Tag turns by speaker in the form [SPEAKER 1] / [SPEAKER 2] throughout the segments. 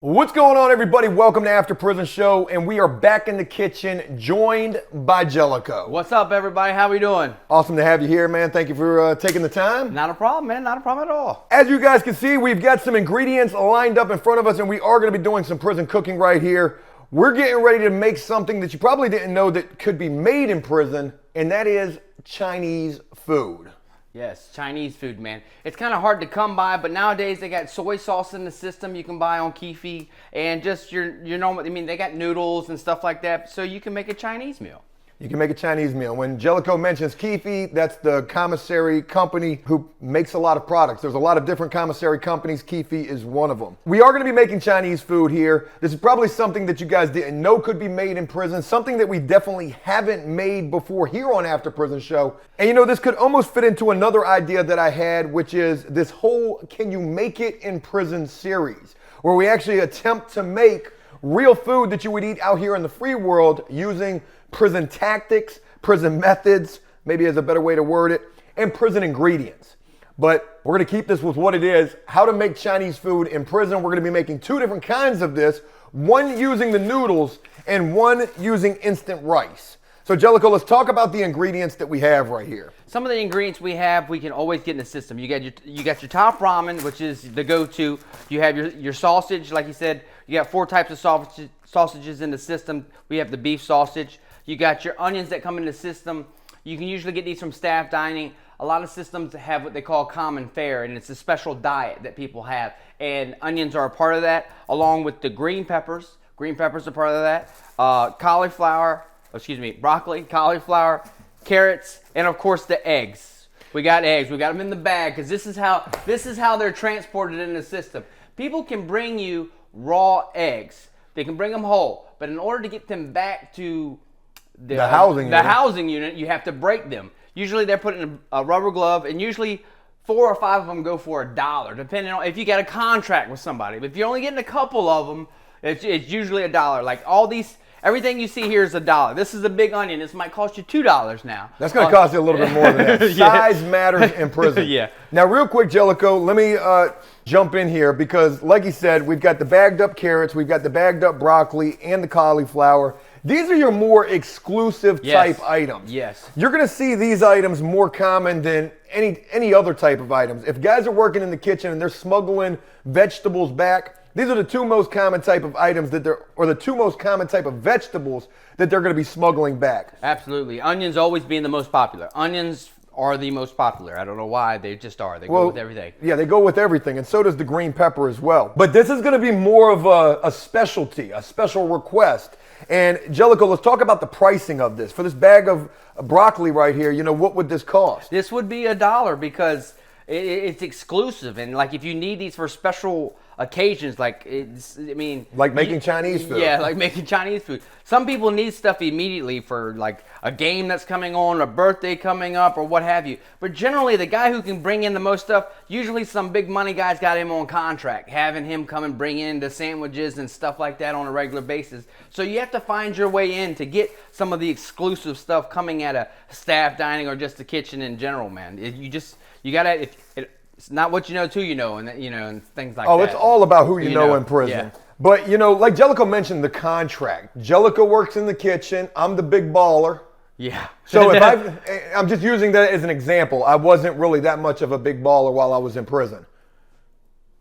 [SPEAKER 1] What's going on, everybody? Welcome to After Prison Show, and we are back in the kitchen, joined by Jellico.
[SPEAKER 2] What's up, everybody? How we doing?
[SPEAKER 1] Awesome to have you here, man. Thank you for taking the time.
[SPEAKER 2] Not a problem, man. Not a problem at all.
[SPEAKER 1] As you guys can see, we've got some ingredients lined up in front of us, and we are going to be doing some prison cooking right here. We're getting ready to make something that you probably didn't know that could be made in prison, and that is Chinese food.
[SPEAKER 2] Yes, Chinese food, man. It's kind of hard to come by, but nowadays they got soy sauce in the system you can buy on Kifi, and just your normal. I mean, they got noodles and stuff like that, so you can make a Chinese meal.
[SPEAKER 1] You can make a Chinese meal. When Jellico mentions Kifi, that's the commissary company who makes a lot of products. There's a lot of different commissary companies. Kifi is one of them. We are going to be making Chinese food here. This is probably something that you guys didn't know could be made in prison, something that we definitely haven't made before here on After Prison Show. And you know, this could almost fit into another idea that I had, which is this whole Can You Make It in Prison series, where we actually attempt to make real food that you would eat out here in the free world using prison tactics, prison methods, maybe is a better way to word it, and prison ingredients. But we're going to keep this with what it is, how to make Chinese food in prison. We're going to be making two different kinds of this, one using the noodles and one using instant rice. So Jellico, let's talk about the ingredients that we have right here.
[SPEAKER 2] Some of the ingredients we have, we can always get in the system. You got your top ramen, which is the go-to. You have your sausage, like you said. You got 4 types of sausages in the system. We have the beef sausage. You got your onions that come in the system. You can usually get these from staff dining. A lot of systems have what they call common fare, and it's a special diet that people have. And onions are a part of that, along with the green peppers. Green peppers are part of that. Broccoli, cauliflower, carrots, and of course the eggs. We got eggs. We got them in the bag because this is how they're transported in the system. People can bring you raw eggs. They can bring them whole, but in order to get them back to the housing unit, you have to break them. Usually they're put in a rubber glove, and usually 4 or 5 of them go for $1, depending on if you got a contract with somebody. But if you're only getting a couple of them, it's usually $1. Like all these, everything you see here is $1. This is a big onion. This might cost you $2 now.
[SPEAKER 1] That's going to cost you a little bit more than that. Size matters in prison.
[SPEAKER 2] Yeah.
[SPEAKER 1] Now, real quick, Jellico, let me jump in here because, like you said, we've got the bagged up carrots, we've got the bagged up broccoli, and the cauliflower. These are your more exclusive type items.
[SPEAKER 2] Yes.
[SPEAKER 1] You're going to see these items more common than any other type of items. If guys are working in the kitchen and they're smuggling vegetables back, these are the 2 most common type of items or the 2 most common type of vegetables that they're going to be smuggling back.
[SPEAKER 2] Absolutely. Onions always being the most popular. Onions are the most popular. I don't know why, they just are. They go with everything.
[SPEAKER 1] Yeah, they go with everything, and so does the green pepper as well. But this is going to be more of a specialty, a special request. And Jellico, let's talk about the pricing of this. For this bag of broccoli right here, you know, what would this cost?
[SPEAKER 2] This would be $1 because it's exclusive, and like if you need these for special occasions, like
[SPEAKER 1] making Chinese food.
[SPEAKER 2] Yeah, like making Chinese food. Some people need stuff immediately for like a game that's coming on, a birthday coming up, or what have you. But generally, the guy who can bring in the most stuff, usually some big money guy's got him on contract, having him come and bring in the sandwiches and stuff like that on a regular basis. So you have to find your way in to get some of the exclusive stuff coming at a staff dining or just the kitchen in general, man. You gotta. It's not what you know till you know, and and things like that.
[SPEAKER 1] Oh, it's all about who you know in prison. Yeah. But like Jellico mentioned, the contract. Jellico works in the kitchen. I'm the big baller.
[SPEAKER 2] Yeah.
[SPEAKER 1] So if I'm just using that as an example. I wasn't really that much of a big baller while I was in prison.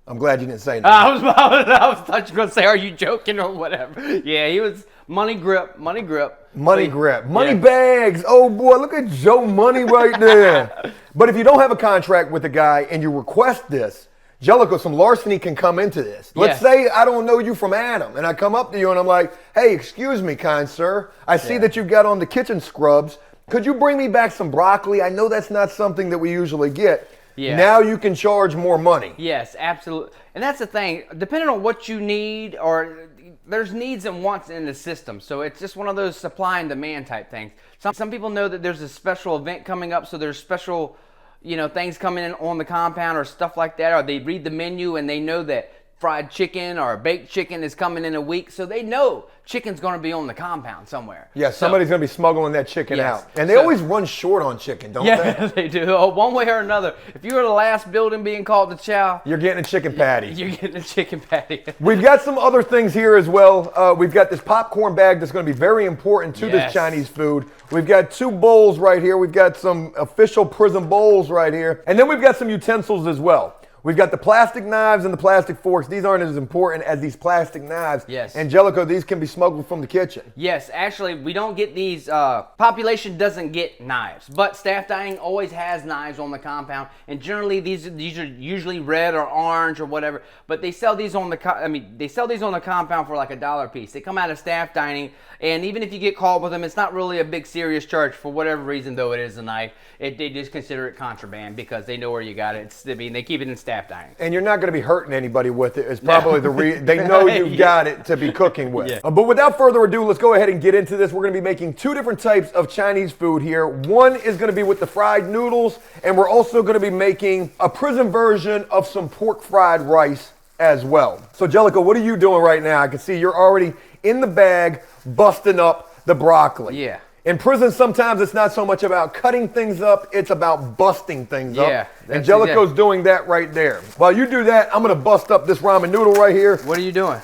[SPEAKER 1] I'm glad you didn't say that.
[SPEAKER 2] I was going to say, are you joking or whatever? Yeah, he was money grip.
[SPEAKER 1] Money bags. Oh boy, look at Joe Money right there. But if you don't have a contract with the guy and you request this, Jellico, some larceny can come into this. Let's say I don't know you from Adam, and I come up to you and I'm like, hey, excuse me, kind sir. I see that you've got on the kitchen scrubs. Could you bring me back some broccoli? I know that's not something that we usually get. Yeah. Now you can charge more money.
[SPEAKER 2] Yes, absolutely. And that's the thing. Depending on what you need, or there's needs and wants in the system. So it's just one of those supply and demand type things. Some people know that there's a special event coming up, so there's special, things coming in on the compound or stuff like that, or they read the menu and they know that fried chicken or a baked chicken is coming in a week, so they know chicken's going to be on the compound somewhere.
[SPEAKER 1] Yeah, somebody's going to be smuggling that chicken
[SPEAKER 2] Yes.
[SPEAKER 1] out. And they always run short on chicken, don't
[SPEAKER 2] Yeah,
[SPEAKER 1] they?
[SPEAKER 2] they do. Oh, one way or another. If you were the last building being called to chow,
[SPEAKER 1] You're getting a chicken patty.
[SPEAKER 2] you're getting a chicken patty.
[SPEAKER 1] We've got some other things here as well. We've got this popcorn bag that's going to be very important to this
[SPEAKER 2] Yes.
[SPEAKER 1] Chinese food. We've got 2 bowls right here. We've got some official prison bowls right here. And then we've got some utensils as well. We've got the plastic knives and the plastic forks. These aren't as important as these plastic knives.
[SPEAKER 2] Yes.
[SPEAKER 1] Angelico, these can be smuggled from the kitchen.
[SPEAKER 2] Yes, actually, we don't get these. Population doesn't get knives, but staff dining always has knives on the compound, and generally these are usually red or orange or whatever. But they sell these on the they sell these on the compound for like $1 a piece. They come out of staff dining, and even if you get caught with them, it's not really a big serious charge for whatever reason. Though it is a knife, they just consider it contraband because they know where you got it. They keep it in staff dining.
[SPEAKER 1] And you're not going to be hurting anybody with it. It's probably the reason. They know you've got it to be cooking with.
[SPEAKER 2] Yeah.
[SPEAKER 1] But without further ado, let's go ahead and get into this. We're going to be making 2 different types of Chinese food here. One is going to be with the fried noodles, and we're also going to be making a prison version of some pork fried rice as well. So, Jellicoe, what are you doing right now? I can see you're already in the bag busting up the broccoli.
[SPEAKER 2] Yeah.
[SPEAKER 1] In prison, sometimes it's not so much about cutting things up, it's about busting things up.
[SPEAKER 2] Yeah,
[SPEAKER 1] And Jellicoe's doing that right there. While you do that, I'm going to bust up this ramen noodle right here.
[SPEAKER 2] What are you doing?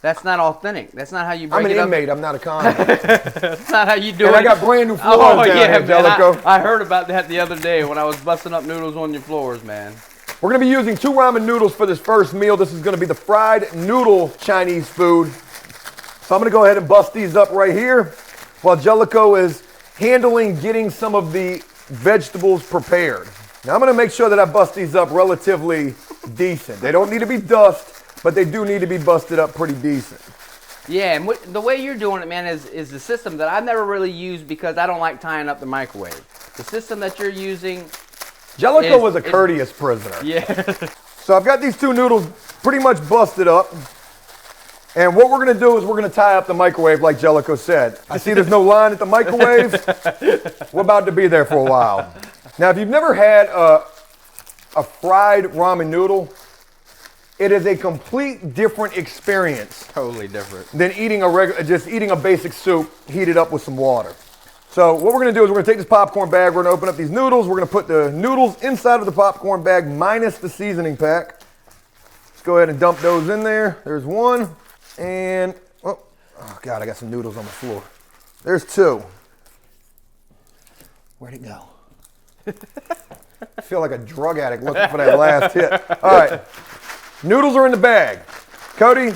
[SPEAKER 2] That's not authentic. That's not how you break
[SPEAKER 1] I'm an
[SPEAKER 2] it up.
[SPEAKER 1] inmate. I'm not a convict.
[SPEAKER 2] That's not how you do it.
[SPEAKER 1] And I got brand new floors down here,
[SPEAKER 2] man,
[SPEAKER 1] Jellicoe.
[SPEAKER 2] I heard about that the other day when I was busting up noodles on your floors, man.
[SPEAKER 1] We're going to be using 2 ramen noodles for this first meal. This is going to be the fried noodle Chinese food. So I'm going to go ahead and bust these up right here while Jellicoe is handling getting some of the vegetables prepared. Now I'm going to make sure that I bust these up relatively decent. They don't need to be dust, but they do need to be busted up pretty decent.
[SPEAKER 2] Yeah, and the way you're doing it, man, is the system that I've never really used because I don't like tying up the microwave. The system that you're using...
[SPEAKER 1] Jellicoe was a courteous prisoner.
[SPEAKER 2] Yeah.
[SPEAKER 1] So I've got these 2 noodles pretty much busted up. And what we're going to do is we're going to tie up the microwave like Jellicoe said. I see there's no line at the microwave. We're about to be there for a while. Now, if you've never had a fried ramen noodle, it is a complete different experience.
[SPEAKER 2] Totally different.
[SPEAKER 1] Than eating just eating a basic soup heated up with some water. So what we're going to do is we're going to take this popcorn bag. We're going to open up these noodles. We're going to put the noodles inside of the popcorn bag minus the seasoning pack. Let's go ahead and dump those in there. There's 1. And, oh God, I got some noodles on the floor. There's 2. Where'd it go? I feel like a drug addict looking for that last hit. All right, noodles are in the bag. Cody,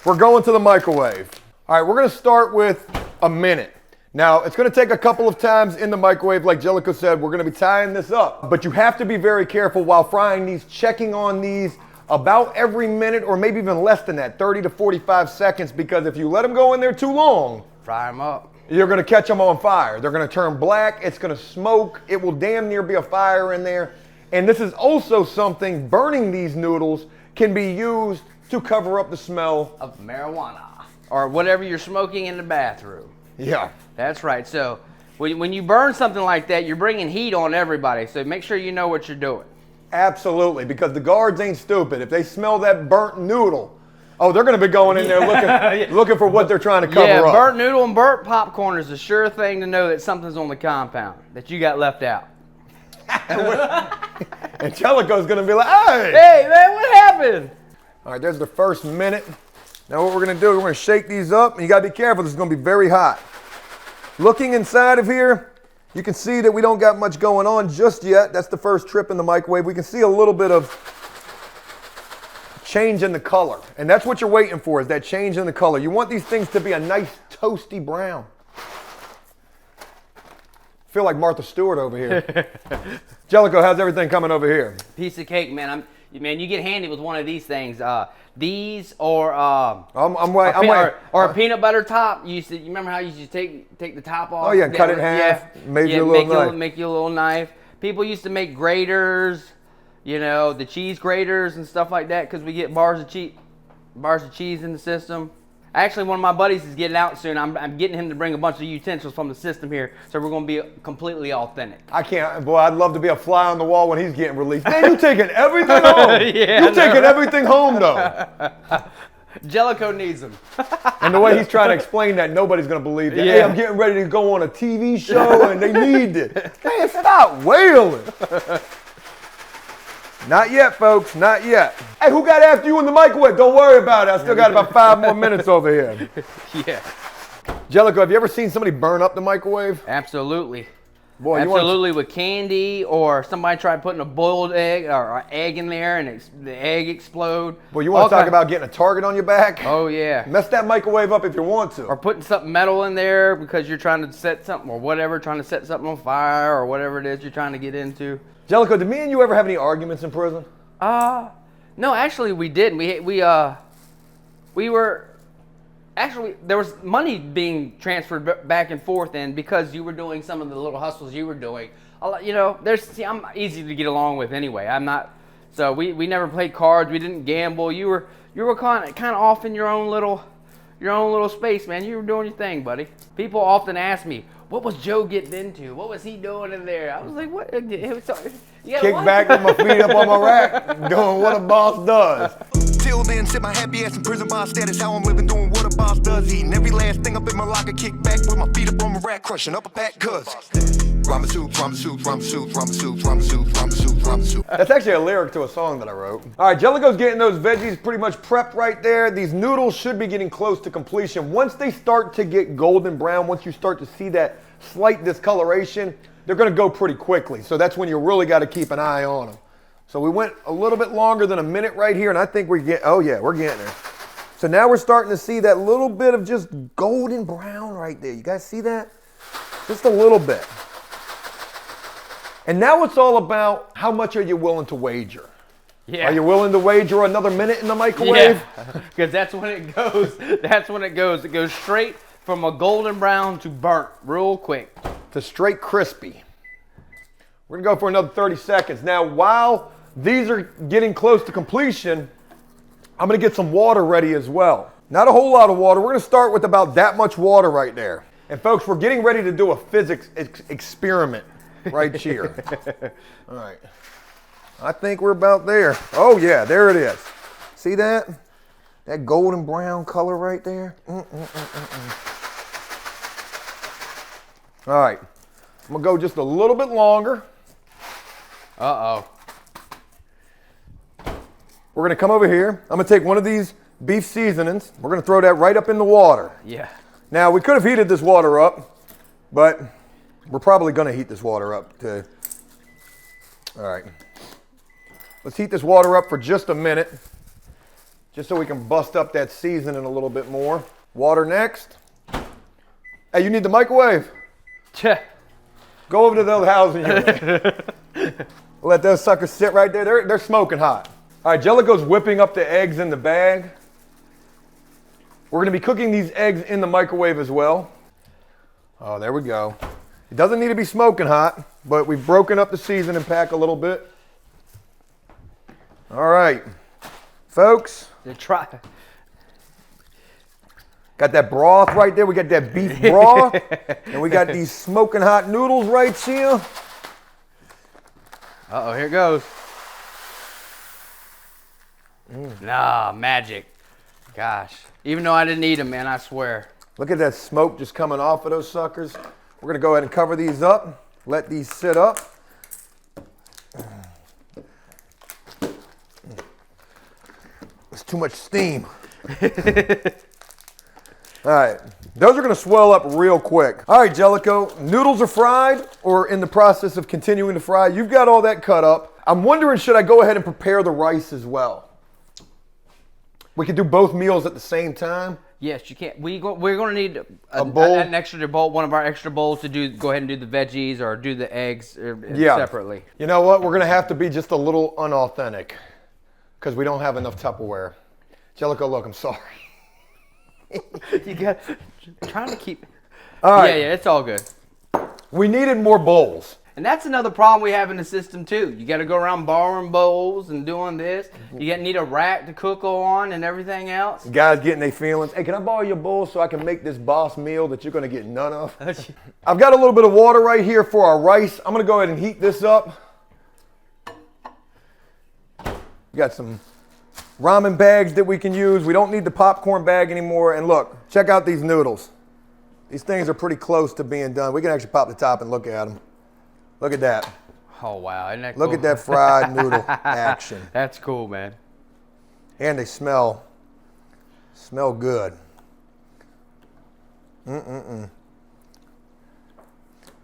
[SPEAKER 1] we're going to the microwave. All right, we're gonna start with a minute. Now, it's gonna take a couple of times in the microwave, like Jellicoe said, we're gonna be tying this up. But you have to be very careful while frying these, checking on these about every minute or maybe even less than that, 30 to 45 seconds, because if you let them go in there too long,
[SPEAKER 2] Fry them up.
[SPEAKER 1] you're gonna catch them on fire. They're gonna turn black, it's gonna smoke, it will damn near be a fire in there. And this is also something, burning these noodles can be used to cover up the smell
[SPEAKER 2] Of marijuana. Or whatever you're smoking in the bathroom.
[SPEAKER 1] Yeah.
[SPEAKER 2] That's right. So when you burn something like that, you're bringing heat on everybody. So make sure you know what you're doing.
[SPEAKER 1] Absolutely, because the guards ain't stupid. If they smell that burnt noodle, oh, they're going to be going in there looking for what they're trying to cover up.
[SPEAKER 2] Burnt noodle and burnt popcorn is a sure thing to know that something's on the compound, that you got left out.
[SPEAKER 1] And Jellicoe's going to be like, hey!
[SPEAKER 2] Hey, man, what happened?
[SPEAKER 1] All right, there's the first minute. Now what we're going to do is we're going to shake these up, and you got to be careful. This is going to be very hot. Looking inside of here, you can see that we don't got much going on just yet. That's the first trip in the microwave. We can see a little bit of change in the color. And that's what you're waiting for, is that change in the color. You want these things to be a nice toasty brown. I feel like Martha Stewart over here. Jellicoe, how's everything coming over here?
[SPEAKER 2] Piece of cake, man. Man, you get handy with one of these things. These or a peanut butter top. You remember how you used to take the top off?
[SPEAKER 1] Oh yeah, cut it in half.
[SPEAKER 2] Yeah,
[SPEAKER 1] Make you a little knife.
[SPEAKER 2] Make you a little knife. People used to make graters, you know, the cheese graters and stuff like that, because we get bars of cheese in the system. Actually, one of my buddies is getting out soon. I'm getting him to bring a bunch of utensils from the system here, so we're going to be completely authentic.
[SPEAKER 1] I can't, boy, I'd love to be a fly on the wall when he's getting released. Man, you taking everything home.
[SPEAKER 2] Yeah,
[SPEAKER 1] you taking everything home, though.
[SPEAKER 2] Jellicoe needs them.
[SPEAKER 1] And the way he's trying to explain that, nobody's going to believe that.
[SPEAKER 2] Yeah.
[SPEAKER 1] Hey, I'm getting ready to go on a TV show, and they need it. Man, stop wailing. Not yet, folks, not yet. Hey, who got after you in the microwave? Don't worry about it. I still got about 5 more minutes over here.
[SPEAKER 2] Yeah.
[SPEAKER 1] Jellicoe, have you ever seen somebody burn up the microwave?
[SPEAKER 2] Absolutely.
[SPEAKER 1] Boy,
[SPEAKER 2] Absolutely, with candy, or somebody tried putting a boiled egg or an egg in there and the egg explode.
[SPEAKER 1] Well, you want to talk about getting a target on your back?
[SPEAKER 2] Oh, yeah.
[SPEAKER 1] Mess that microwave up if you want to.
[SPEAKER 2] Or putting something metal in there because you're trying to set something or whatever, trying to set something on fire or whatever it is you're trying to get into.
[SPEAKER 1] Jellicoe, did me and you ever have any arguments in prison?
[SPEAKER 2] No, actually we didn't. We were actually, there was money being transferred back and forth, and because you were doing some of the little hustles you were doing, I'm easy to get along with anyway. I'm not, so we never played cards. We didn't gamble. You were kind of off in your own little space, man. You were doing your thing, buddy. People often ask me, what was Joe getting into? What was he doing in there? I was like, what?
[SPEAKER 1] Kick back with my feet up on my rack, doing what a boss does.
[SPEAKER 3] Till then, sit my happy ass in prison boss status. How I'm living, doing what a boss does. Eating every last thing up in my locker. Kick back with my feet up on my rack, crushing up a pack, cuz. Ramen soup, ramen soup, ramen soup, ramen soup, ramen soup, ramen soup, ramen soup.
[SPEAKER 1] That's actually a lyric to a song that I wrote. All right, Jellicoe's getting those veggies pretty much prepped right there. These noodles should be getting close to completion. Once they start to get golden brown, once you start to see that slight discoloration, they're going to go pretty quickly. So that's when you really got to keep an eye on them. So we went a little bit longer than a minute right here, and I think we're getting there. So now we're starting to see that little bit of just golden brown right there. You guys see that? Just a little bit. And now it's all about how much are you willing to wager?
[SPEAKER 2] Yeah.
[SPEAKER 1] Are you willing to wager another minute in the microwave?
[SPEAKER 2] Yeah, because that's when it goes. That's when it goes. It goes straight from a golden brown to burnt real quick.
[SPEAKER 1] To straight crispy. We're gonna go for another 30 seconds. Now, while these are getting close to completion, I'm gonna get some water ready as well. Not a whole lot of water. We're gonna start with about that much water right there. And folks, we're getting ready to do a physics experiment right here. All right. I think we're about there. Oh yeah, there it is. See that? That golden brown color right there. All right, I'm gonna go just a little bit longer.
[SPEAKER 2] Uh-oh.
[SPEAKER 1] We're gonna come over here. I'm gonna take one of these beef seasonings. We're gonna throw that right up in the water.
[SPEAKER 2] Yeah.
[SPEAKER 1] Now, we could have heated this water up, but we're probably gonna heat this water up too. All right. Let's heat this water up for just a minute, just so we can bust up that seasoning a little bit more. Water next. Hey, you need the microwave? Go over to the other house and you're let those suckers sit right there. They're smoking hot. All right, Jellicoe's whipping up the eggs in the bag. We're gonna be cooking these eggs in the microwave as well. Oh, there we go. It doesn't need to be smoking hot, but we've broken up the seasoning pack a little bit. All right, folks. Got that broth right there. We got that beef broth. And we got these smoking hot noodles right here.
[SPEAKER 2] Uh-oh, here it goes. Nah, magic. Gosh. Even though I didn't eat them, man, I swear.
[SPEAKER 1] Look at that smoke just coming off of those suckers. We're going to go ahead and cover these up. Let these sit up. There's too much steam. All right, those are gonna swell up real quick. All right, Jellicoe, noodles are fried or in the process of continuing to fry. You've got all that cut up. I'm wondering, should I go ahead and prepare the rice as well? We could do both meals at the same time.
[SPEAKER 2] Yes, you can. We're going to need
[SPEAKER 1] A bowl?
[SPEAKER 2] an extra bowl, one of our extra bowls to go ahead and do the veggies or do the eggs separately.
[SPEAKER 1] You know what? We're gonna have to be just a little unauthentic because we don't have enough Tupperware. Jellicoe, look, I'm sorry.
[SPEAKER 2] You got trying to keep.
[SPEAKER 1] All right.
[SPEAKER 2] Yeah, it's all good.
[SPEAKER 1] We needed more bowls.
[SPEAKER 2] And that's another problem we have in the system too. You got to go around borrowing bowls and doing this. You need a rack to cook on and everything else.
[SPEAKER 1] Guys getting their feelings. Hey, can I borrow your bowl so I can make this boss meal that you're going to get none of? I've got a little bit of water right here for our rice. I'm going to go ahead and heat this up. We got some ramen bags that we can use. We don't need the popcorn bag anymore. And look, check out these noodles. These things are pretty close to being done. We can actually pop the top and look at them. Look at that.
[SPEAKER 2] Oh, wow. Isn't that
[SPEAKER 1] Look
[SPEAKER 2] cool?
[SPEAKER 1] at that fried noodle action.
[SPEAKER 2] That's cool, man.
[SPEAKER 1] And they smell good. All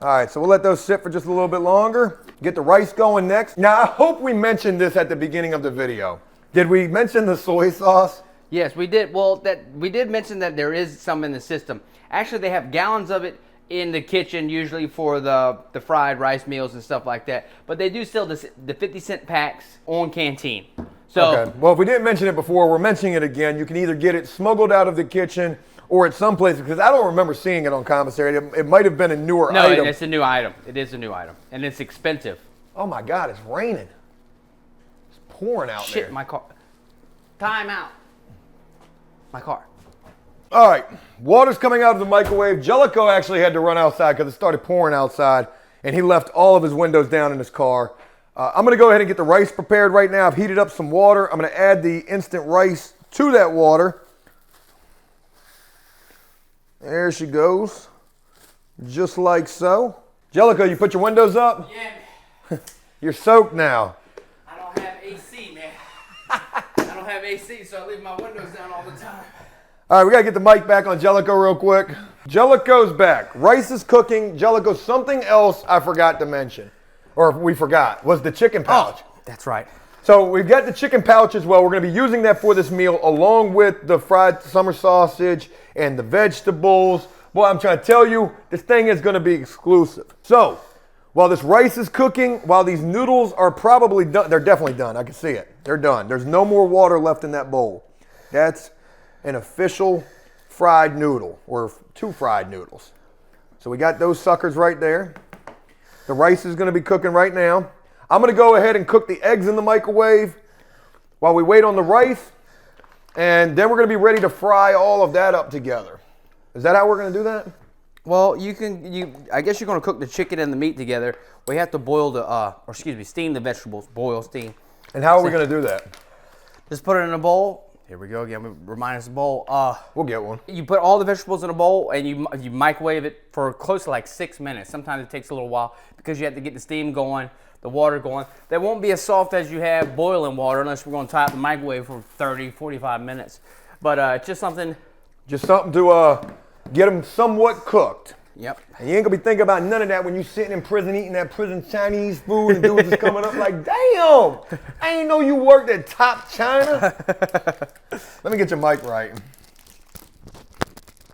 [SPEAKER 1] right, so we'll let those sit for just a little bit longer. Get the rice going next. Now, I hope we mentioned this at the beginning of the video. Did we mention the soy sauce?
[SPEAKER 2] Yes, we did. Well, we did mention that there is some in the system. Actually, they have gallons of it in the kitchen, usually for the fried rice meals and stuff like that. But they do sell the 50-cent packs on Canteen. So,
[SPEAKER 1] okay. Well, if we didn't mention it before, we're mentioning it again. You can either get it smuggled out of the kitchen or at some places, because I don't remember seeing it on commissary. It might have been a newer item.
[SPEAKER 2] No, it's a new item. It is a new item. And it's expensive.
[SPEAKER 1] Oh my God, it's raining. It's pouring out there.
[SPEAKER 2] Shit, my car. Time out. My car.
[SPEAKER 1] All right, water's coming out of the microwave. Jellicoe actually had to run outside because it started pouring outside, and he left all of his windows down in his car. I'm gonna go ahead and get the rice prepared right now. I've heated up some water. I'm gonna add the instant rice to that water. There she goes, just like so. Jellicoe, you put your windows up?
[SPEAKER 2] Yeah.
[SPEAKER 1] You're soaked now.
[SPEAKER 2] I don't have AC, man. I don't have AC, so I leave my windows down all the time.
[SPEAKER 1] All right, we gotta get the mic back on Jellicoe real quick. Jellicoe's back. Rice is cooking. Jellicoe, something else I forgot to mention, or we forgot, was the chicken pouch.
[SPEAKER 2] Oh, that's right.
[SPEAKER 1] So we've got the chicken pouch as well. We're gonna be using that for this meal along with the fried summer sausage and the vegetables. Boy, I'm trying to tell you, this thing is gonna be exclusive. So, while this rice is cooking, while these noodles are probably done, they're definitely done. I can see it. They're done. There's no more water left in that bowl. That's an official fried noodle, or 2 fried noodles. So we got those suckers right there. The rice is gonna be cooking right now. I'm gonna go ahead and cook the eggs in the microwave while we wait on the rice, and then we're gonna be ready to fry all of that up together. Is that how we're gonna do that?
[SPEAKER 2] Well, I guess you're gonna cook the chicken and the meat together. We have to steam the vegetables, boil, steam.
[SPEAKER 1] And how are we gonna do that?
[SPEAKER 2] Just put it in a bowl. Here we go again. Remind us of a bowl.
[SPEAKER 1] We'll get one.
[SPEAKER 2] You put all the vegetables in a bowl and you microwave it for close to like 6 minutes. Sometimes it takes a little while because you have to get the steam going, the water going. That won't be as soft as you have boiling water unless we're going to tie up the microwave for 30, 45 minutes. But it's just something.
[SPEAKER 1] Just something to get them somewhat cooked.
[SPEAKER 2] Yep.
[SPEAKER 1] And you ain't gonna be thinking about none of that when you sitting in prison eating that prison Chinese food and dudes is coming up like, damn, I ain't know you worked at Top China. Let me get your mic right.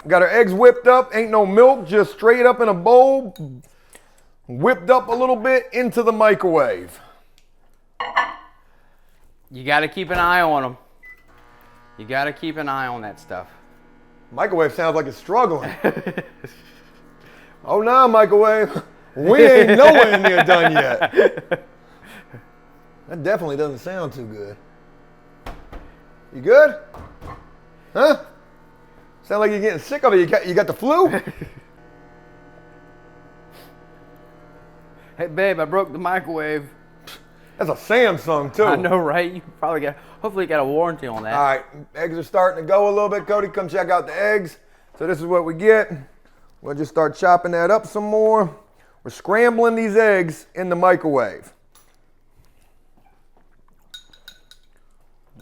[SPEAKER 1] Got our eggs whipped up, ain't no milk, just straight up in a bowl, whipped up a little bit into the microwave.
[SPEAKER 2] You got to keep an eye on them. You got to keep an eye on that stuff.
[SPEAKER 1] Microwave sounds like it's struggling. Oh no, microwave. We ain't nowhere near done yet. That definitely doesn't sound too good. You good? Huh? Sound like you're getting sick of it. You got the flu?
[SPEAKER 2] Hey babe, I broke the microwave.
[SPEAKER 1] That's a Samsung too.
[SPEAKER 2] I know, right? You probably hopefully you got a warranty on that.
[SPEAKER 1] All right, eggs are starting to go a little bit. Cody, come check out the eggs. So this is what we get. We'll just start chopping that up some more. We're scrambling these eggs in the microwave.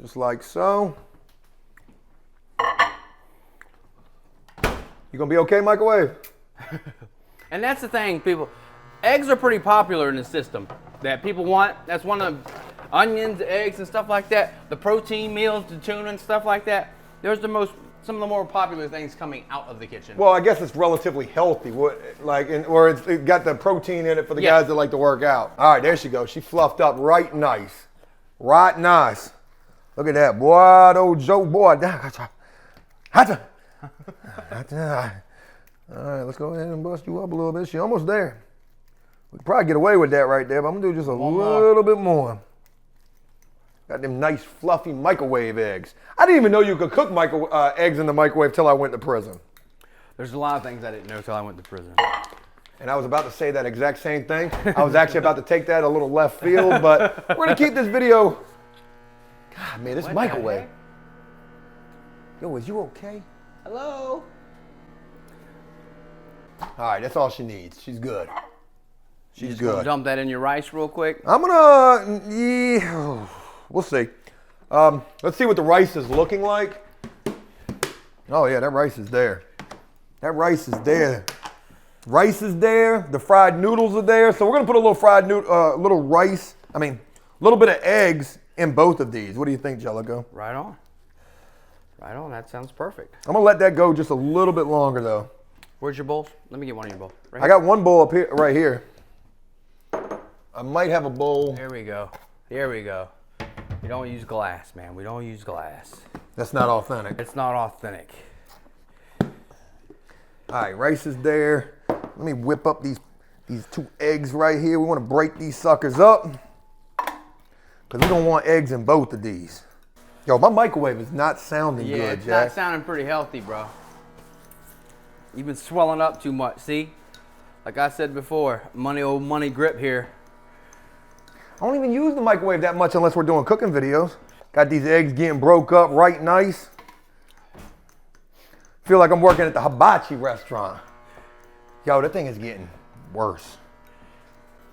[SPEAKER 1] Just like so. You gonna be okay, microwave?
[SPEAKER 2] And that's the thing, people. Eggs are pretty popular in the system that people want. That's one of onions, eggs, and stuff like that. The protein meals, the tuna and stuff like that. There's some of the more popular things coming out of the kitchen.
[SPEAKER 1] Well, I guess it's relatively healthy, or it got the protein in it for the guys that like to work out. All right, there she goes. She fluffed up right nice. Right nice. Look at that, boy, old Joe, boy. All right, let's go ahead and bust you up a little bit. She almost there. We could probably get away with that right there, but I'm gonna do just a little bit more. Got them nice fluffy microwave eggs. I didn't even know you could cook eggs in the microwave till I went to prison.
[SPEAKER 2] There's a lot of things I didn't know till I went to prison.
[SPEAKER 1] And I was about to say that exact same thing. I was actually about to take that a little left field, but we're gonna keep this video. God, man, this microwave. Yo, is you okay?
[SPEAKER 2] Hello?
[SPEAKER 1] All right, that's all she needs. She's good. She's
[SPEAKER 2] just
[SPEAKER 1] good.
[SPEAKER 2] Gonna dump that in your rice real quick.
[SPEAKER 1] I'm gonna, yeah, we'll see. Let's see what the rice is looking like. Oh yeah, that rice is there. That rice is there. Rice is there. The fried noodles are there. So we're gonna put a little fried little rice. I mean, a little bit of eggs in both of these. What do you think, Jellico?
[SPEAKER 2] Right on. Right on. That sounds perfect.
[SPEAKER 1] I'm gonna let that go just a little bit longer though.
[SPEAKER 2] Where's your bowls? Let me get one of your bowls. Right
[SPEAKER 1] I got one bowl up here, right here. I might have a bowl.
[SPEAKER 2] Here we go. Here we go. We don't use glass, man. We don't use glass.
[SPEAKER 1] That's not authentic.
[SPEAKER 2] It's not authentic.
[SPEAKER 1] All right, rice is there. Let me whip up these 2 eggs right here. We want to break these suckers up because we don't want eggs in both of these. Yo, my microwave is not sounding good,
[SPEAKER 2] it's
[SPEAKER 1] Jack.
[SPEAKER 2] not sounding pretty healthy, bro. You've been swelling up too much, see? Like I said before, old money grip here.
[SPEAKER 1] I don't even use the microwave that much unless we're doing cooking videos. Got these eggs getting broke up right nice. Feel like I'm working at the hibachi restaurant. Yo, that thing is getting worse.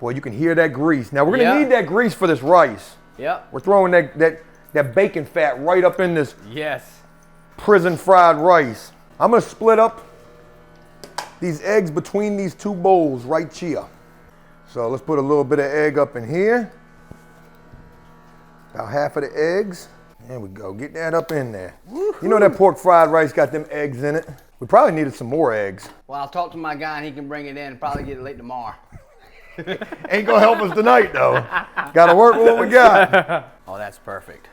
[SPEAKER 1] Boy, you can hear that grease. Now, we're going to need that grease for this rice.
[SPEAKER 2] Yep.
[SPEAKER 1] We're throwing that bacon fat right up in this
[SPEAKER 2] Yes.
[SPEAKER 1] prison fried rice. I'm going to split up these eggs between these 2 bowls right here. So let's put a little bit of egg up in here. About half of the eggs. There we go. Get that up in there. Woo-hoo. You know that pork fried rice got them eggs in it. We probably needed some more eggs.
[SPEAKER 2] Well, I'll talk to my guy and he can bring it in and probably get it late tomorrow.
[SPEAKER 1] Ain't gonna help us tonight though. Gotta work with what we got.
[SPEAKER 2] Oh, that's perfect.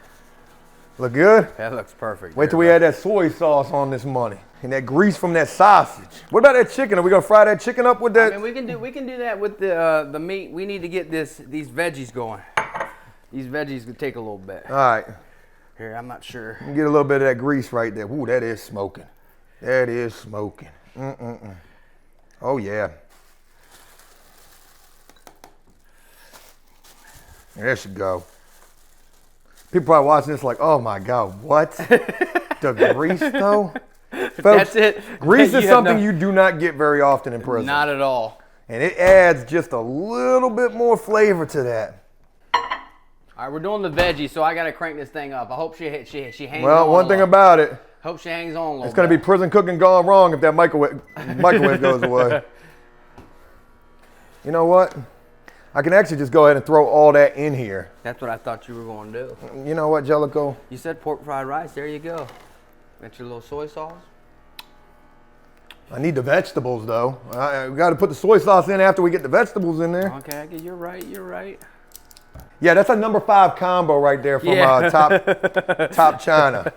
[SPEAKER 1] Look good?
[SPEAKER 2] That looks perfect.
[SPEAKER 1] Wait till we add that soy sauce on this money. And that grease from that sausage. What about that chicken? Are we gonna fry that chicken up with that?
[SPEAKER 2] I mean, we can do that with the meat. We need to get these veggies going. These veggies could take a little bit.
[SPEAKER 1] All right.
[SPEAKER 2] Here, I'm not sure.
[SPEAKER 1] Get a little bit of that grease right there. Ooh, that is smoking. That is smoking. Oh yeah. There she go. People probably watching this like, oh my God, what? The grease though? Folks,
[SPEAKER 2] That's it.
[SPEAKER 1] Grease is something you do not get very often in prison.
[SPEAKER 2] Not at all.
[SPEAKER 1] And it adds just a little bit more flavor to that.
[SPEAKER 2] All right, we're doing the veggies, so I gotta crank this thing up. I hope she hangs on.
[SPEAKER 1] Well, one thing about it,
[SPEAKER 2] hope she hangs on a little
[SPEAKER 1] it's gonna be prison cooking gone wrong if that microwave goes away. You know what? I can actually just go ahead and throw all that in here.
[SPEAKER 2] That's what I thought you were gonna do.
[SPEAKER 1] You know what, Jellico?
[SPEAKER 2] You said pork fried rice. There you go. Got your little soy sauce.
[SPEAKER 1] I need the vegetables though. We got to put the soy sauce in after we get the vegetables in there.
[SPEAKER 2] Okay, you're right. You're right.
[SPEAKER 1] Yeah, that's a number 5 combo right there from Top China.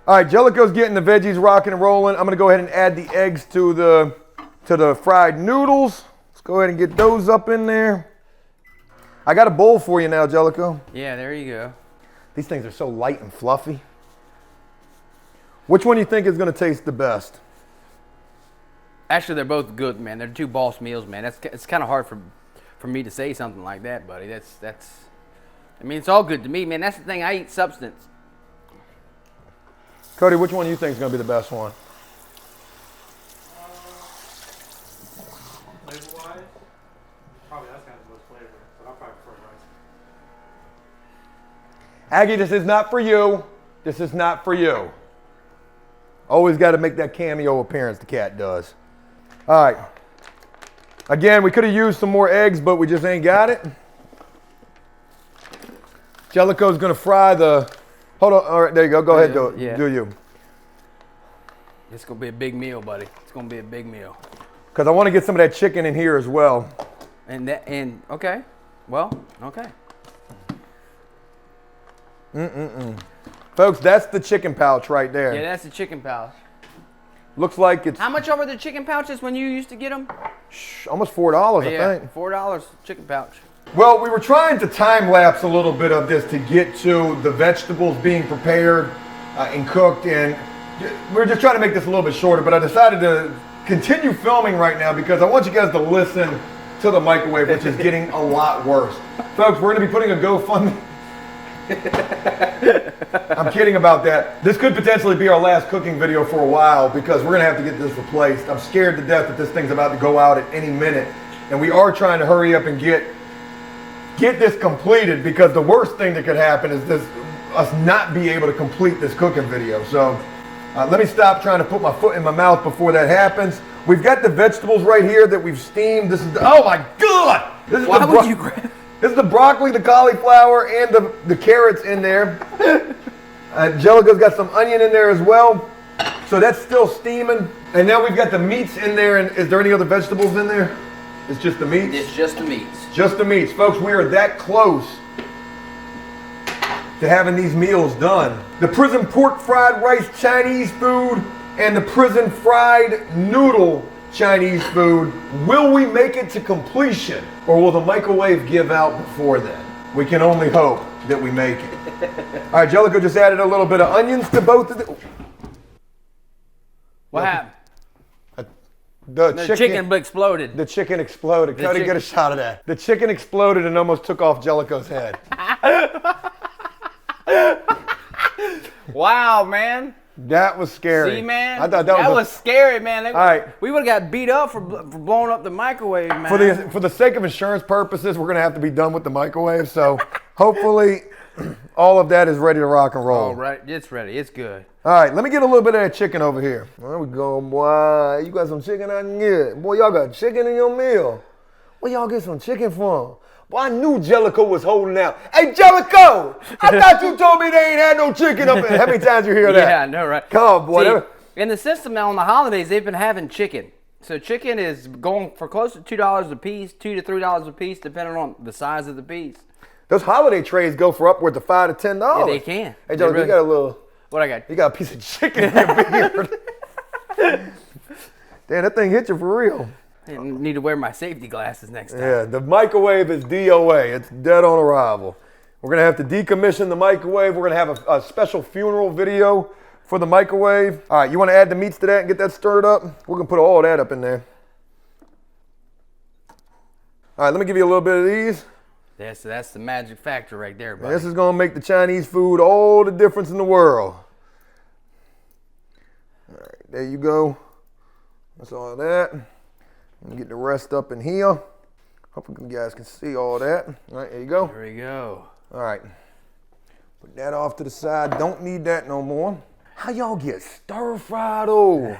[SPEAKER 1] All right, Jellico's getting the veggies rocking and rolling. I'm gonna go ahead and add the eggs to the fried noodles. Let's go ahead and get those up in there. I got a bowl for you now, Jellico.
[SPEAKER 2] Yeah, there you go.
[SPEAKER 1] These things are so light and fluffy. Which one do you think is gonna taste the best?
[SPEAKER 2] Actually, they're both good, man. They're 2 boss meals, man. It's kind of hard for me to say something like that, buddy. That's. I mean, it's all good to me, man. That's the thing. I eat substance.
[SPEAKER 1] Cody, which one do you think is gonna be the best one?
[SPEAKER 4] Flavor-wise, probably that's got the most flavor, but I'll probably prefer rice.
[SPEAKER 1] Aggie, this is not for you. This is not for you. Always got to make that cameo appearance the cat does. All right. Again, we could have used some more eggs, but we just ain't got it. Jellico's going to fry the... Hold on. All right, there you go. Go ahead. Do you.
[SPEAKER 2] It's going to be a big meal, buddy. It's going to be a big meal.
[SPEAKER 1] Because I want to get some of that chicken in here as well.
[SPEAKER 2] Okay. Well, okay.
[SPEAKER 1] Folks, that's the chicken pouch right there.
[SPEAKER 2] Yeah, that's the chicken pouch.
[SPEAKER 1] Looks like it's
[SPEAKER 2] How much are the chicken pouches when you used to get them?
[SPEAKER 1] almost $4, I
[SPEAKER 2] Yeah,
[SPEAKER 1] think.
[SPEAKER 2] $4 chicken pouch.
[SPEAKER 1] Well, we were trying to time lapse a little bit of this to get to the vegetables being prepared and cooked, and we were just trying to make this a little bit shorter, but I decided to continue filming right now because I want you guys to listen to the microwave, which is getting a lot worse. Folks, we're gonna be putting a GoFundMe. I'm kidding about that. This could potentially be our last cooking video for a while because we're gonna have to get this replaced. I'm scared to death that this thing's about to go out at any minute. And we are trying to hurry up and get this completed because the worst thing that could happen is us not be able to complete this cooking video. So let me stop trying to put my foot in my mouth before that happens. We've got the vegetables right here that we've steamed. This is oh my God! This is
[SPEAKER 2] Why would you grab?
[SPEAKER 1] This is the broccoli, the cauliflower, and the carrots in there. Angelica's got some onion in there as well. So that's still steaming. And now we've got the meats in there. And is there any other vegetables in there? It's just the meats?
[SPEAKER 2] It's just the meats.
[SPEAKER 1] Just the meats. Folks, we are that close to having these meals done. The prison pork fried rice Chinese food and the prison fried noodle Chinese food. Will we make it to completion or will the microwave give out before then? We can only hope that we make it. All right, Jellicoe just added a little bit of onions to both of the...
[SPEAKER 2] What happened?
[SPEAKER 1] The
[SPEAKER 2] chicken exploded.
[SPEAKER 1] The chicken exploded. Cody, get a shot of that. The chicken exploded and almost took off Jellicoe's head.
[SPEAKER 2] Wow, man.
[SPEAKER 1] That was scary.
[SPEAKER 2] See, man?
[SPEAKER 1] I thought
[SPEAKER 2] that was scary, man.
[SPEAKER 1] All right.
[SPEAKER 2] We would have got beat up for blowing up the microwave, man.
[SPEAKER 1] For the sake of insurance purposes, we're going to have to be done with the microwave. So hopefully all of that is ready to rock and roll.
[SPEAKER 2] All right. It's ready. It's good.
[SPEAKER 1] All right. Let me get a little bit of that chicken over here. There we go, boy. You got some chicken I can get. Boy, y'all got chicken in your meal. Where y'all get some chicken from? Boy, I knew Jellicoe was holding out. Hey, Jellicoe! I thought you told me they ain't had no chicken up there. How many times you hear that?
[SPEAKER 2] Yeah, I know, right?
[SPEAKER 1] Come on, boy.
[SPEAKER 2] See, in the system now on the holidays, they've been having chicken. So chicken is going for close to $2 a piece, $2 to $3 a piece, depending on the size of the piece.
[SPEAKER 1] Those holiday trays go for upwards of $5 to $10.
[SPEAKER 2] Yeah, they can.
[SPEAKER 1] Hey, Jellicoe, you got a little...
[SPEAKER 2] What I got?
[SPEAKER 1] You got a piece of chicken in your beard. Damn, that thing hit you for real.
[SPEAKER 2] I need to wear my safety glasses next time.
[SPEAKER 1] Yeah, the microwave is DOA. It's dead on arrival. We're going to have to decommission the microwave. We're going to have a special funeral video for the microwave. All right, you want to add the meats to that and get that stirred up? We're going to put all that up in there. All right, let me give you a little bit of these.
[SPEAKER 2] That's the magic factor right there, buddy.
[SPEAKER 1] This is going to make the Chinese food all the difference in the world. All right, there you go. That's all of that. Let me get the rest up in here. Hopefully you guys can see all that. All right, there you go.
[SPEAKER 2] There we go.
[SPEAKER 1] All right. Put that off to the side. Don't need that no more. How y'all get stir-fried over?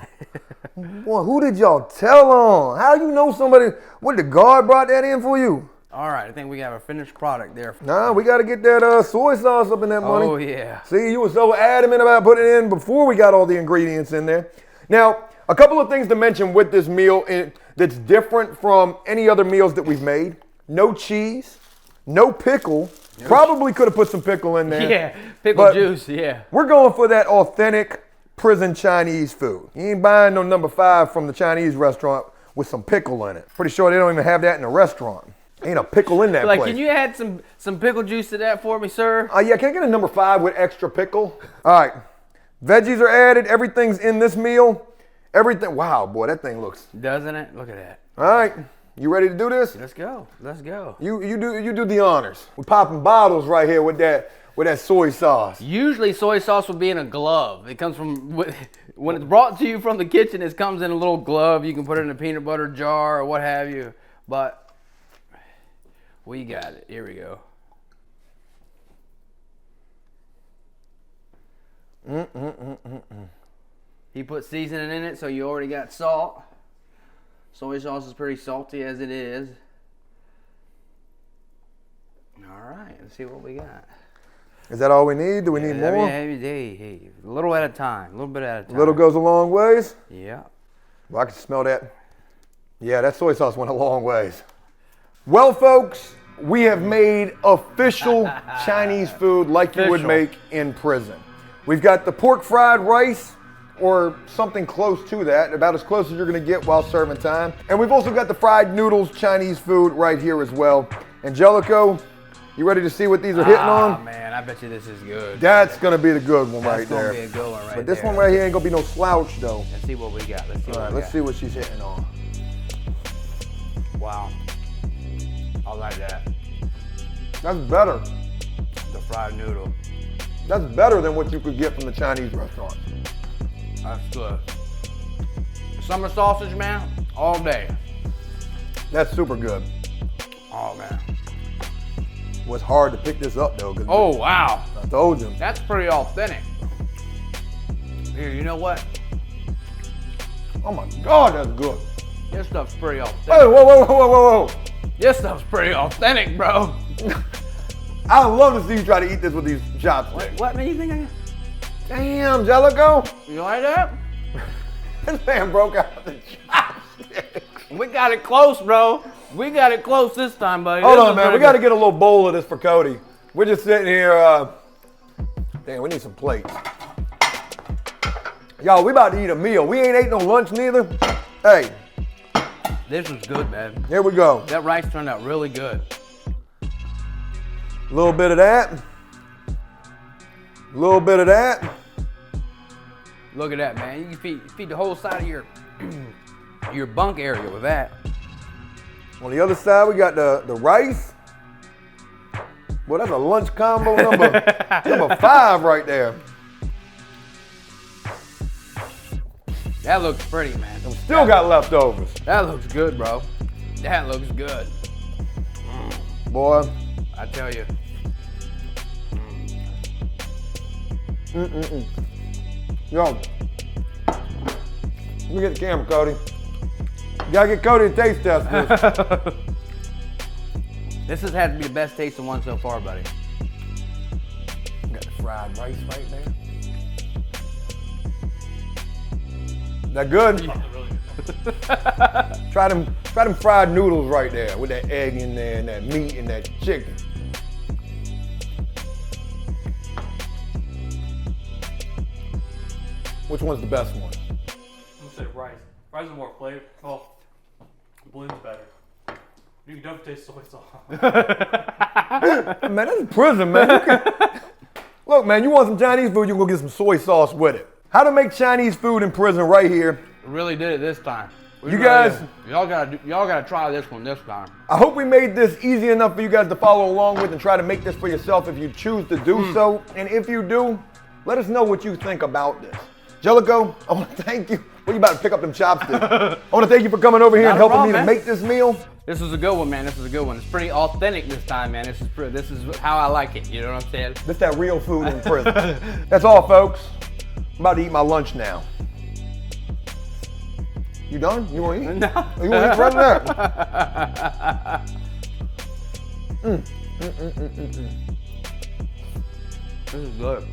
[SPEAKER 1] Boy, who did y'all tell on? How you know somebody, what, the guard brought that in for you?
[SPEAKER 2] All right, I think we got a finished product there.
[SPEAKER 1] Nah, we got to get that soy sauce up in that money.
[SPEAKER 2] Oh, yeah.
[SPEAKER 1] See, you were so adamant about putting it in before we got all the ingredients in there. Now, a couple of things to mention with this meal that's different from any other meals that we've made. No cheese, no pickle. Probably could have put some pickle in there.
[SPEAKER 2] Yeah, pickle juice, yeah.
[SPEAKER 1] We're going for that authentic prison Chinese food. You ain't buying no number 5 from the Chinese restaurant with some pickle in it. Pretty sure they don't even have that in the restaurant. Ain't a pickle in that place.
[SPEAKER 2] Can you add some pickle juice to that for me, sir?
[SPEAKER 1] Yeah, can I get a number 5 with extra pickle? All right, veggies are added. Everything's in this meal. Everything. Wow, boy, that thing looks.
[SPEAKER 2] Doesn't it? Look at that.
[SPEAKER 1] All right, you ready to do this?
[SPEAKER 2] Let's go. Let's go.
[SPEAKER 1] You do the honors. We're popping bottles right here with that soy sauce.
[SPEAKER 2] Usually soy sauce would be in a glove. It comes from, when it's brought to you from the kitchen, it comes in a little glove. You can put it in a peanut butter jar or what have you. But we got it. Here we go. He put seasoning in it, so you already got salt. Soy sauce is pretty salty as it is. All right, let's see what we got.
[SPEAKER 1] Is that all we need? Do we need more?
[SPEAKER 2] Hey, a little at a time, a little bit at a time.
[SPEAKER 1] Little goes a long ways?
[SPEAKER 2] Yeah.
[SPEAKER 1] Well, I can smell that. Yeah, that soy sauce went a long ways. Well, folks, we have made official Chinese food like you would make in prison. We've got the pork fried rice or something close to that, about as close as you're gonna get while serving time. And we've also got the fried noodles Chinese food right here as well. Angelico, you ready to see what these are hitting on?
[SPEAKER 2] Oh man, I bet you this is good.
[SPEAKER 1] That's gonna be the good one right there.
[SPEAKER 2] That's gonna be a good one right
[SPEAKER 1] But this
[SPEAKER 2] there.
[SPEAKER 1] one right here ain't gonna be no slouch though.
[SPEAKER 2] Let's see what we got. Let's see
[SPEAKER 1] All
[SPEAKER 2] what
[SPEAKER 1] right,
[SPEAKER 2] we
[SPEAKER 1] let's
[SPEAKER 2] got.
[SPEAKER 1] see what she's hitting on.
[SPEAKER 2] Wow. I like that.
[SPEAKER 1] That's better.
[SPEAKER 2] The fried noodle.
[SPEAKER 1] That's better than what you could get from the Chinese restaurant.
[SPEAKER 2] That's good. Summer sausage, man, all day.
[SPEAKER 1] That's super good.
[SPEAKER 2] Oh man.
[SPEAKER 1] Well, it's hard to pick this up though. 'Cause
[SPEAKER 2] Oh wow.
[SPEAKER 1] I told you.
[SPEAKER 2] That's pretty authentic. Here, you know what?
[SPEAKER 1] Oh my God, that's good.
[SPEAKER 2] This stuff's pretty authentic.
[SPEAKER 1] Hey, whoa, whoa, whoa, whoa, whoa.
[SPEAKER 2] This stuff's pretty authentic, bro.
[SPEAKER 1] I would love to see you try to eat this with these chopsticks.
[SPEAKER 2] What man you think I got?
[SPEAKER 1] Damn, Jellico.
[SPEAKER 2] You like that?
[SPEAKER 1] This man broke out the chopsticks.
[SPEAKER 2] We got it close, bro. We got it close this time, buddy.
[SPEAKER 1] Hold
[SPEAKER 2] This
[SPEAKER 1] on,
[SPEAKER 2] is
[SPEAKER 1] man.
[SPEAKER 2] pretty
[SPEAKER 1] We got to
[SPEAKER 2] good.
[SPEAKER 1] get a little bowl of this for Cody. We're just sitting here. Damn, we need some plates. Y'all, we about to eat a meal. We ain't ate no lunch neither. Hey,
[SPEAKER 2] This was good, man.
[SPEAKER 1] here we go.
[SPEAKER 2] That rice turned out really good.
[SPEAKER 1] A little bit of that. A little bit of that.
[SPEAKER 2] Look at that, man. You can feed the whole side of your your bunk area with that.
[SPEAKER 1] On the other side, we got the rice. Well, that's a lunch combo number 5 right there.
[SPEAKER 2] That looks pretty, man.
[SPEAKER 1] Still got leftovers.
[SPEAKER 2] That looks good, bro. That looks good.
[SPEAKER 1] Boy.
[SPEAKER 2] I tell you.
[SPEAKER 1] Yo. Let me get the camera, Cody. You gotta get Cody to taste test this.
[SPEAKER 2] This has had to be the best tasting one so far, buddy.
[SPEAKER 1] Got the fried rice right there. That good?
[SPEAKER 4] Really good.
[SPEAKER 1] Try them fried noodles right there with that egg in there and that meat and that chicken. Which one's the best one?
[SPEAKER 4] I'm gonna say rice. Rice is more flavor. Well, blend's better. You can definitely taste soy sauce.
[SPEAKER 1] Man, this is prison, man. Look, man, you want some Chinese food, you can go get some soy sauce with it. How to make Chinese food in prison right here.
[SPEAKER 2] We really did it this time. We
[SPEAKER 1] You
[SPEAKER 2] really
[SPEAKER 1] guys-
[SPEAKER 2] did. y'all gotta try this one this time.
[SPEAKER 1] I hope we made this easy enough for you guys to follow along with and try to make this for yourself if you choose to do so. And if you do, let us know what you think about this. Jellico, I want to thank you. Well, you about to pick up them chopsticks. I want to thank you for coming over here and
[SPEAKER 2] Not a
[SPEAKER 1] helping me
[SPEAKER 2] problem,
[SPEAKER 1] to
[SPEAKER 2] man.
[SPEAKER 1] make this meal.
[SPEAKER 2] This is a good one, man. This is a good one. It's pretty authentic this time, man. This is how I like it. You know what I'm saying?
[SPEAKER 1] This that real food in prison. That's all, folks. I'm about to eat my lunch now. You done? You want to eat?
[SPEAKER 2] No.
[SPEAKER 1] You want to eat right there?
[SPEAKER 2] This is good.